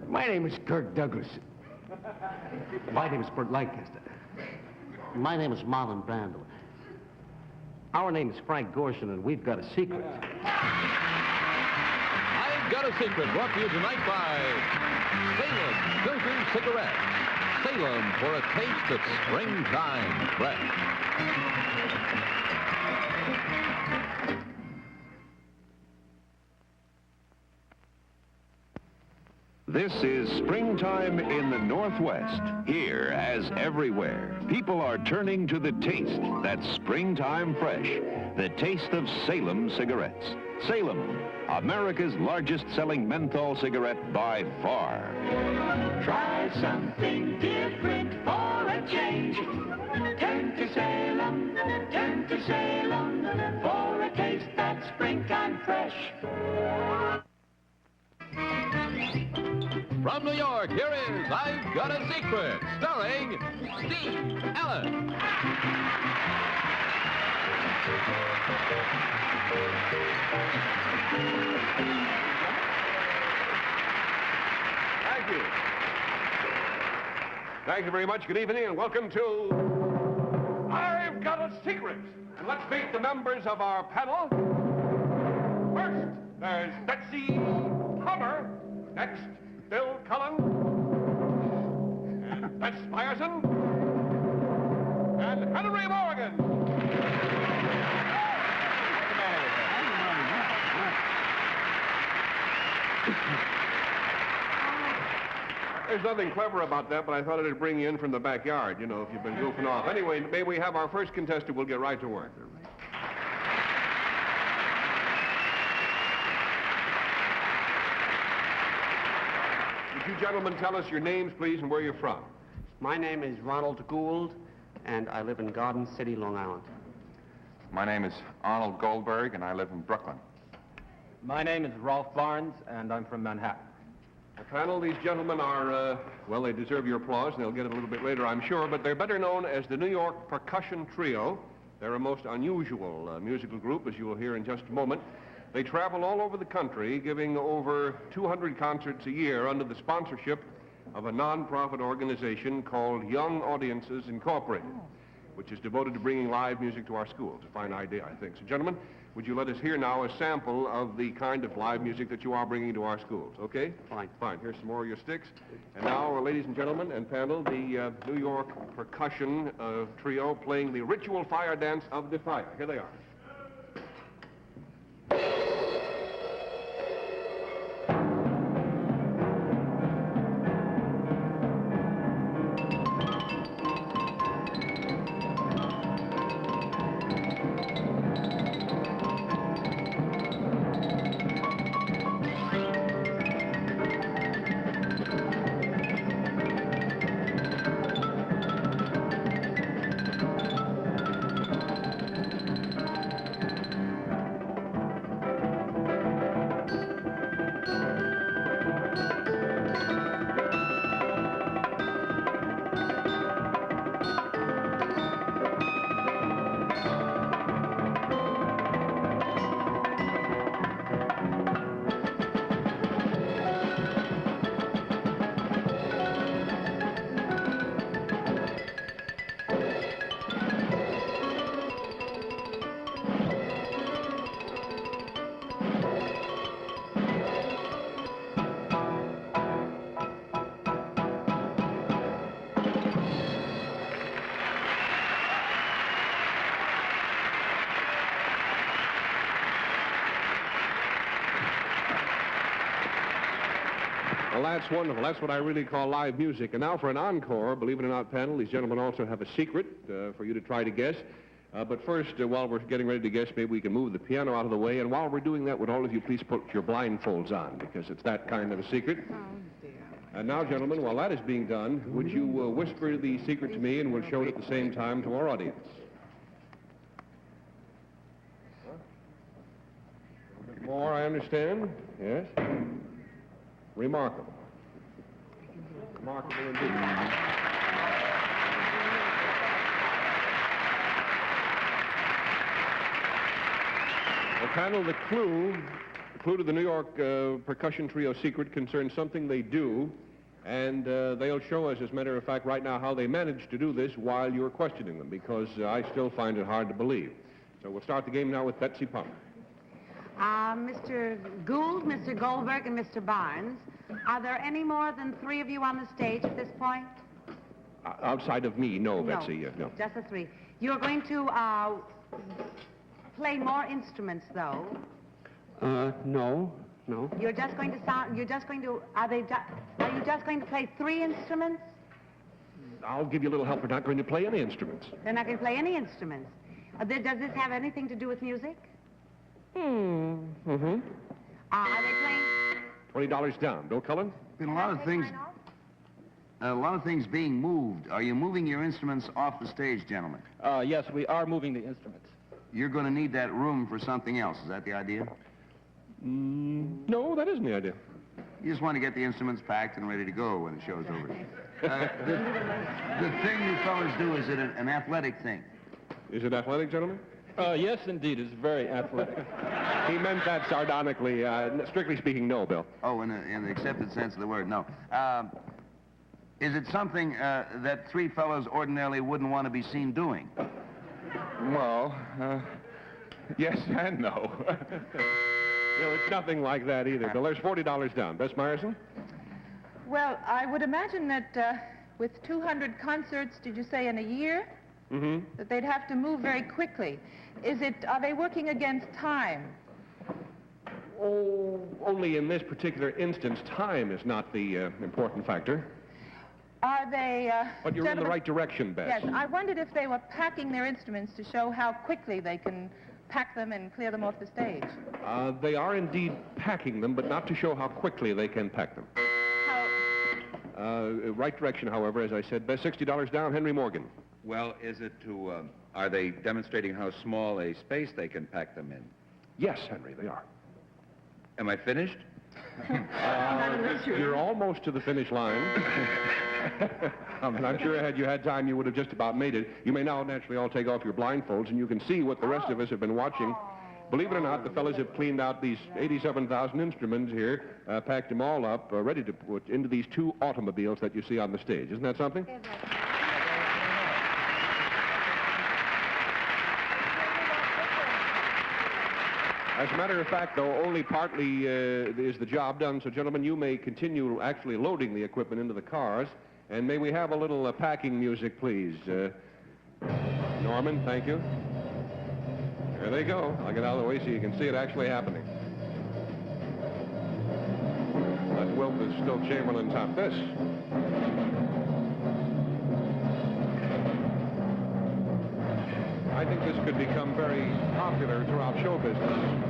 My name is Kirk Douglas. My name is Burt Lancaster. My name is Marlon Brando. Our name is Frank Gorshin, and we've got a secret. I've Got a Secret, brought to you tonight by Salem Filtered Cigarettes. Salem, for a taste of springtime fresh. This is springtime in the Northwest. Here, as everywhere, people are turning to the taste that's springtime fresh. The taste of Salem cigarettes. Salem, America's largest selling menthol cigarette by far. Try something different for a change. Turn to Salem for a taste that's springtime fresh. From New York, here is I've Got a Secret, starring Steve Allen. Thank you. Thank you very much. Good evening and welcome to I've Got a Secret. And let's meet the members of our panel. First, there's Betsy Hummer. Next, Bill Cullen. And Bess Meyerson. And Henry Morgan. There's nothing clever about that, but I thought it'd bring you in from the backyard, you know, if you've been goofing off. Anyway, may we have our first contestant? We'll get right to work. Would you gentlemen tell us your names, please, and where you're from? My name is Ronald Gould, and I live in Garden City, Long Island. My name is Arnold Goldberg, and I live in Brooklyn. My name is Rolf Barnes, and I'm from Manhattan. The panel, these gentlemen are, well, they deserve your applause, and they'll get it a little bit later, I'm sure, but they're better known as the New York Percussion Trio. They're a most unusual musical group, as you will hear in just a moment. They travel all over the country, giving over 200 concerts a year under the sponsorship of a non-profit organization called Young Audiences Incorporated, which is devoted to bringing live music to our schools. A fine idea, I think. So, gentlemen, would you let us hear now a sample of the kind of live music that you are bringing to our schools, okay? Fine. Fine. Here's some more of your sticks. And now, ladies and gentlemen and panel, the New York Percussion Trio playing the Ritual Fire Dance of the Fire. Here they are. Well, that's wonderful. That's what I really call live music. And now for an encore, believe it or not, panel, these gentlemen also have a secret for you to try to guess. But first, while we're getting ready to guess, maybe we can move the piano out of the way. And while we're doing that, would all of you please put your blindfolds on, because it's that kind of a secret. Oh, dear. And now, gentlemen, while that is being done, would you whisper the secret to me, and we'll show it at the same time to our audience. A little bit more, I understand. Yes? Remarkable. Remarkable indeed. Well, panel, the clue The clue to the New York Percussion Trio secret concerns something they do, and they'll show us, as a matter of fact, right now how they managed to do this while you're questioning them, because I still find it hard to believe. So we'll start the game now with Betsy Palmer. Mr. Gould, Mr. Goldberg, and Mr. Barnes, are there any more than 3 of you on the stage at this point? Outside of me, no, Betsy. No. Just the 3. You're going to play more instruments, though. No. You're just going to sound. You're just going to. Are you just going to play 3 instruments? I'll give you a little help. We're not going to play any instruments. They're not going to play any instruments. Does this have anything to do with music? Mm-hmm. Are they playing? $20 down. Bill Cullen? Been a lot of things being moved. Are you moving your instruments off the stage, gentlemen? Yes, we are moving the instruments. You're going to need that room for something else. Is that the idea? No, that isn't the idea. You just want to get the instruments packed and ready to go when the show's over. The thing you fellas do, is it an athletic thing? Is it athletic, gentlemen? Yes, indeed. It's very athletic. He meant that sardonically. Strictly speaking, no, Bill. Oh, in the accepted sense of the word, no. Is it something that 3 fellows ordinarily wouldn't want to be seen doing? Well, yes and no. It's nothing like that either, Bill. There's $40 down. Bess Myerson? Well, I would imagine that with 200 concerts, did you say in a year? Mm-hmm. That they'd have to move very quickly. Are they working against time? Oh, only in this particular instance, time is not the important factor. Are they... But you're in the right direction, Bess. Yes, I wondered if they were packing their instruments to show how quickly they can pack them and clear them off the stage. They are indeed packing them, but not to show how quickly they can pack them. How... Right direction, however, as I said. Bess, $60 down. Henry Morgan. Well, is it to, are they demonstrating how small a space they can pack them in? Yes, Henry, they are. Am I finished? You're almost to the finish line. And I'm sure had you had time, you would have just about made it. You may now naturally all take off your blindfolds, and you can see what the rest of us have been watching. Believe it or not, the fellas have cleaned out these 87,000 instruments here, packed them all up, ready to put into these 2 automobiles that you see on the stage. Isn't that something? As a matter of fact, though, only partly is the job done. So, gentlemen, you may continue actually loading the equipment into the cars. And may we have a little packing music, please? Norman, thank you. There they go. I'll get out of the way so you can see it actually happening. That Wilp is still Chamberlain top. This. I think this could become very popular throughout show business.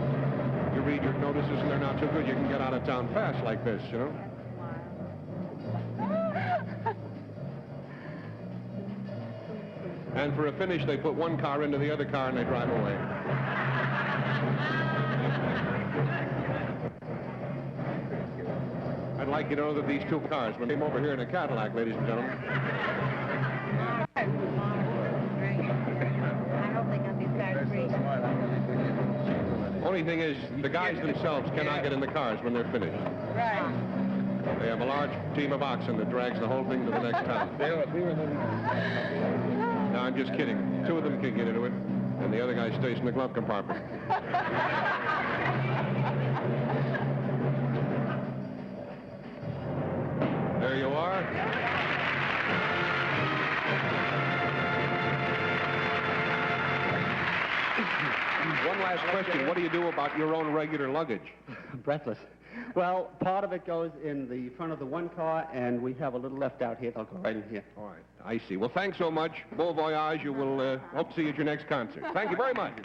You read your notices and they're not too good, you can get out of town fast like this, you know? And for a finish, they put one car into the other car and they drive away. I'd like you to know that these 2 cars, when they came over here in a Cadillac, ladies and gentlemen. Only thing is, the guys themselves cannot get in the cars when they're finished. Right. They have a large team of oxen that drags the whole thing to the next town. No, I'm just kidding. 2 of them can get into it, and the other guy stays in the glove compartment. There you are. One last question. What do you do about your own regular luggage? Breathless. Well, part of it goes in the front of the 1 car, and we have a little left out here. I'll go right in here. All right. I see. Well, thanks so much. Bon voyage. You will hope to see you at your next concert. Thank you very much. We'll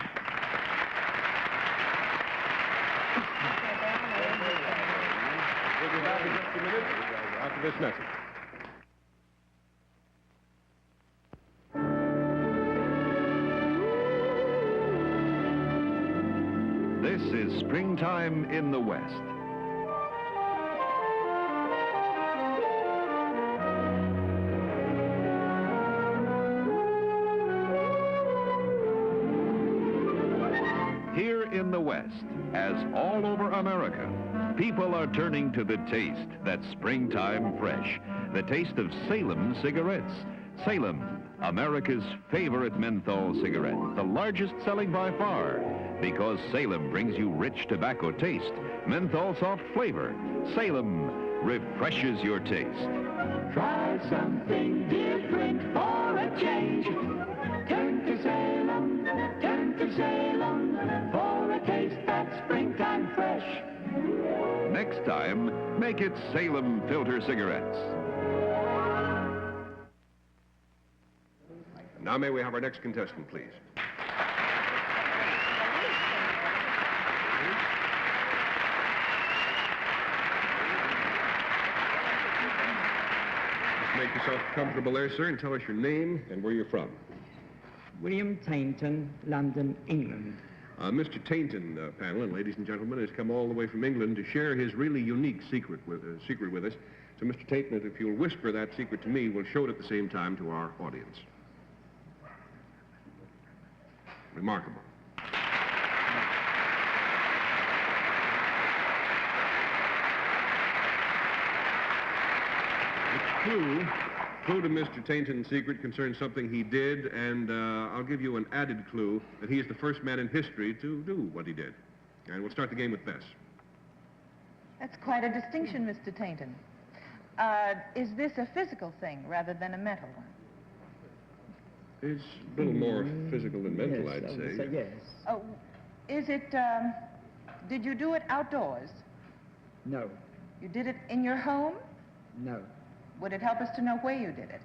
be back in just a minute after this message. This is Springtime in the West. Here in the West, as all over America, people are turning to the taste that's springtime fresh. The taste of Salem cigarettes. Salem, America's favorite menthol cigarette, the largest selling by far, because Salem brings you rich tobacco taste, menthol soft flavor. Salem refreshes your taste. Try something different for a change. Turn to Salem for a taste that's springtime fresh. Next time, make it Salem filter cigarettes. Now may we have our next contestant, please? Just make yourself comfortable there, sir, and tell us your name and where you're from. William Tainton, London, England. Mr. Tainton, panel, and ladies and gentlemen, has come all the way from England to share his really unique secret with us. So, Mr. Tainton, if you'll whisper that secret to me, we'll show it at the same time to our audience. Remarkable. The clue to Mr. Tainton's secret concerns something he did, and I'll give you an added clue that he is the first man in history to do what he did. And we'll start the game with Bess. That's quite a distinction, Mr. Tainton. Is this a physical thing rather than a mental one? It's a little more physical than mental, Yes, I'd I would say. yes. Oh, is it, did you do it outdoors? No, You did it in your home? no. Would it help us to know where you did it?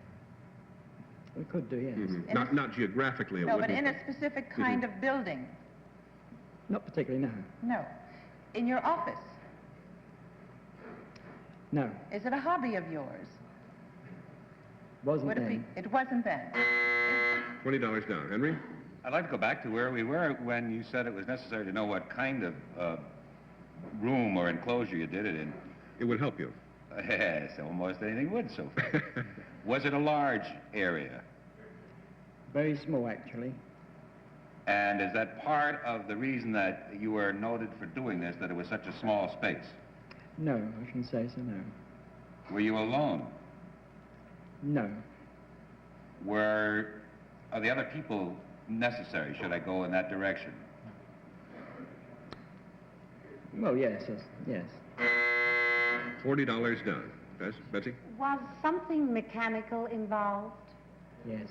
We could do, yes. Mhm. In Not geographically, it No, but wouldn't. in a specific kind of building? Not particularly, no. No. In your office? No, Is it a hobby of yours? wasn't Would it then. be? It wasn't then. $20 down. Henry? I'd like to go back to where we were when you said it was necessary to know what kind of room or enclosure you did it in. It would help you. Yes, almost anything would so far. Was it a large area? Very small, actually. And is that part of the reason that you were noted for doing this, that it was such a small space? No, I shouldn't say so, no. Were you alone? No, Are the other people necessary, should I go in that direction? well, yes, yes. $40 down. Betsy? Was something mechanical involved? Yes,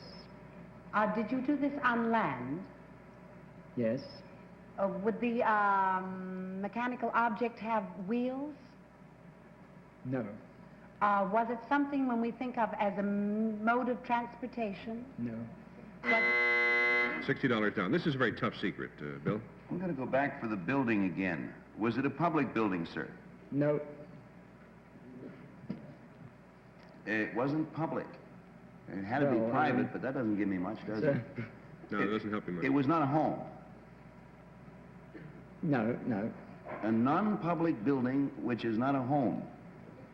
Did you do this on land? yes, Would the mechanical object have wheels? no, Was it something when we think of as a mode of transportation? no. Was $60 down. This is a very tough secret, Bill. I'm going to go back for the building again. Was it a public building, sir? No, It wasn't public. It had to be No, private, but that doesn't give me much, does it? No, it doesn't help you much. It was not a home. no, no. A non-public building which is not a home,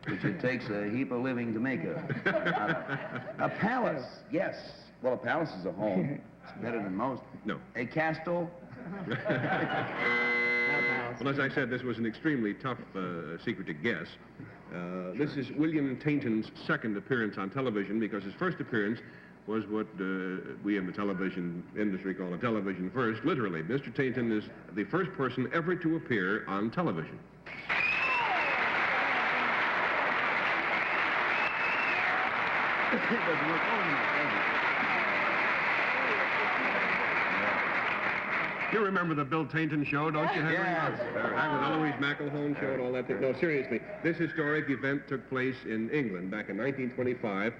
which it takes a heap of living to make a palace, yes. Well, a palace is a home. It's better than most. No. A castle? Well, as I said, this was an extremely tough secret to guess. This is William Tainton's second appearance on television, because his first appearance was what we in the television industry call a television first. Literally, Mr. Tainton is the first person ever to appear on television. You remember the Bill Tainton show, don't you, Henry? Yes. Back with Eloise McElhone show and all that thing. No, seriously, this historic event took place in England back in 1925,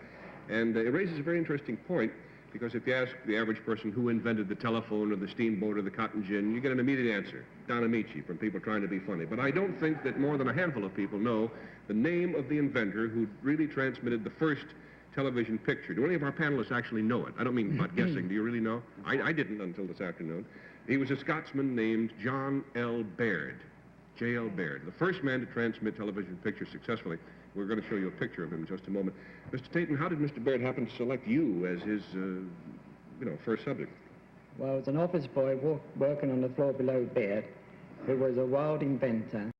and it raises a very interesting point, because if you ask the average person who invented the telephone or the steamboat or the cotton gin, you get an immediate answer, Don Amici, from people trying to be funny. But I don't think that more than a handful of people know the name of the inventor who really transmitted the first television picture. Do any of our panelists actually know it? I don't mean about guessing. Do you really know? I didn't until this afternoon. He was a Scotsman named John L. Baird, J.L. Baird, the first man to transmit television pictures successfully. We're going to show you a picture of him in just a moment. Mr. Tainton, how did Mr. Baird happen to select you as his, first subject? Well, it was an office boy working on the floor below bed who was a wild inventor